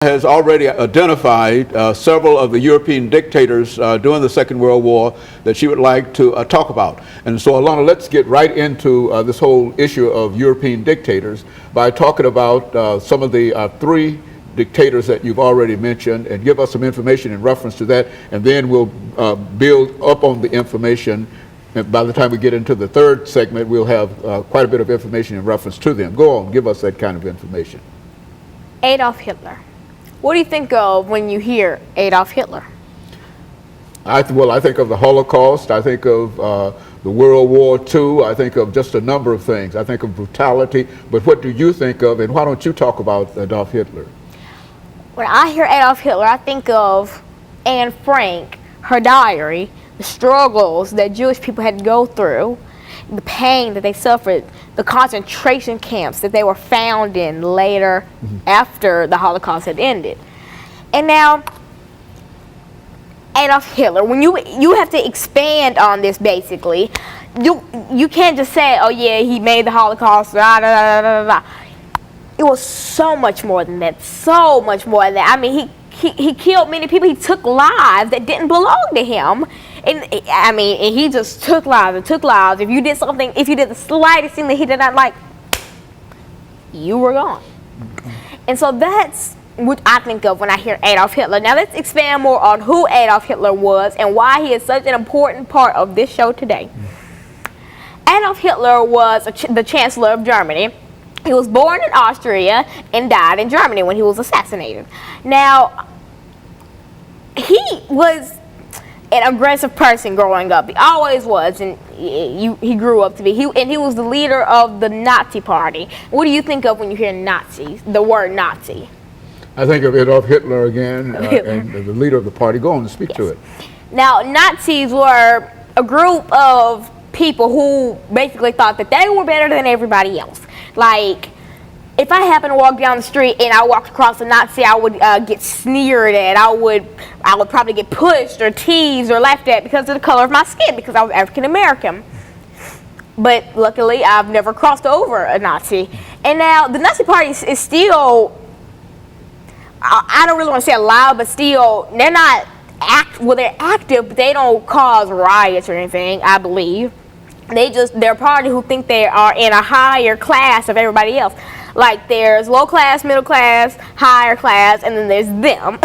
Has already identified several of the European dictators during the Second World War that she would like to talk about. And so, Alana, let's get right into this whole issue of European dictators by talking about some of the three dictators that you've already mentioned, and give us some information in reference to that, and then we'll build up on the information. And by the time we get into the third segment, we'll have quite a bit of information in reference to them. Go on, give us that kind of information. Adolf Hitler. What do you think of when you hear Adolf Hitler? Well, I think of the Holocaust. I think of the World War II. I think of just a number of things. I think of brutality. But what do you think of, and why don't you talk about Adolf Hitler? When I hear Adolf Hitler, I think of Anne Frank, her diary, the struggles that Jewish people had to go through, the pain that they suffered, the concentration camps that they were found in later after the Holocaust had ended. And now, Adolf Hitler, when you have to expand on this basically, you can't just say, oh yeah, he made the Holocaust, da, da, da, da, da. It was so much more than that, so much more than that. I mean, he killed many people. He took lives that didn't belong to him. And I mean, and he just took lives and took lives. If you did something, if you did the slightest thing that he did not like, you were gone. And so that's what I think of when I hear Adolf Hitler. Now let's expand more on who Adolf Hitler was and why he is such an important part of this show today. Adolf Hitler was the Chancellor of Germany. He was born in Austria and died in Germany when he was assassinated. Now, he was an aggressive person growing up. He always was, and he grew up to be. He was the leader of the Nazi Party. What do you think of when you hear Nazi, the word Nazi? I think of Adolf Hitler again, and the leader of the party. Go on and speak to it. Now, Nazis were a group of people who basically thought that they were better than everybody else. Like, if I happened to walk down the street and I walked across a Nazi, I would get sneered at. I would probably get pushed or teased or laughed at because of the color of my skin, because I was African American. But luckily, I've never crossed over a Nazi. And now the Nazi Party is still, I don't really want to say alive, but still, they're not they're active, but they don't cause riots or anything, I believe. They're a party who think they are in a higher class of everybody else. Like, there's low class, middle class, higher class, and then there's them.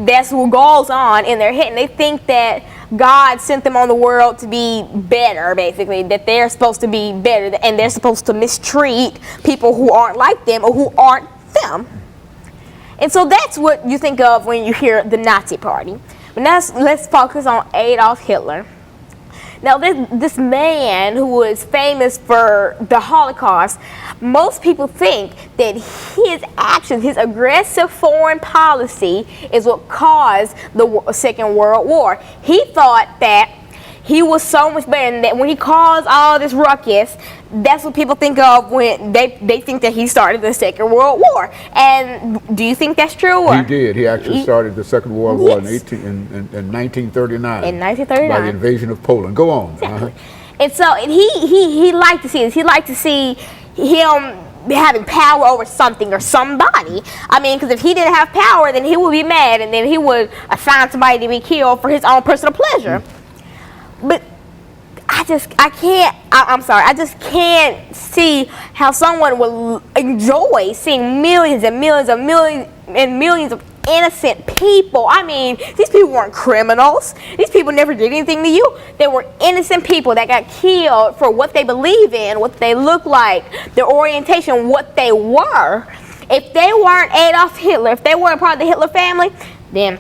That's what goes on in their head. And they think that God sent them on the world to be better, basically, that they're supposed to be better, and they're supposed to mistreat people who aren't like them or who aren't them. And so that's what you think of when you hear the Nazi Party. But now let's focus on Adolf Hitler. Now, this man who was famous for the Holocaust, most people think that his actions, his aggressive foreign policy, is what caused the Second World War. He thought that he was so much better, and that when he caused all this ruckus, that's what people think of when they think that he started the Second World War. And do you think that's true? Or? He did. He actually started the Second World War in 1939. In 1939. By the invasion of Poland. Go on. Exactly. And he liked to see this. He liked to see him having power over something or somebody. I mean, because if he didn't have power, then he would be mad, and then he would assign somebody to be killed for his own personal pleasure. But I just can't see how someone would enjoy seeing millions and millions and millions of innocent people. I mean, these people weren't criminals. These people never did anything to you. They were innocent people that got killed for what they believe in, what they look like, their orientation, what they were. If they weren't Adolf Hitler, if they weren't part of the Hitler family, then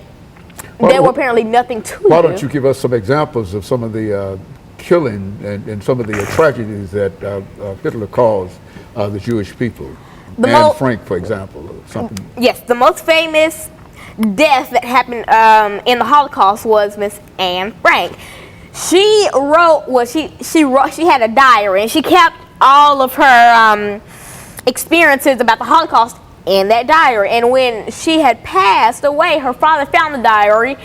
they were apparently nothing to Why don't you give us some examples of some of the killing and some of the tragedies that Hitler caused the Jewish people? Anne Frank, for example. Yes, the most famous death that happened in the Holocaust was Miss Anne Frank. She had a diary, and she kept all of her experiences about the Holocaust in that diary. And when she had passed away, her father found the diary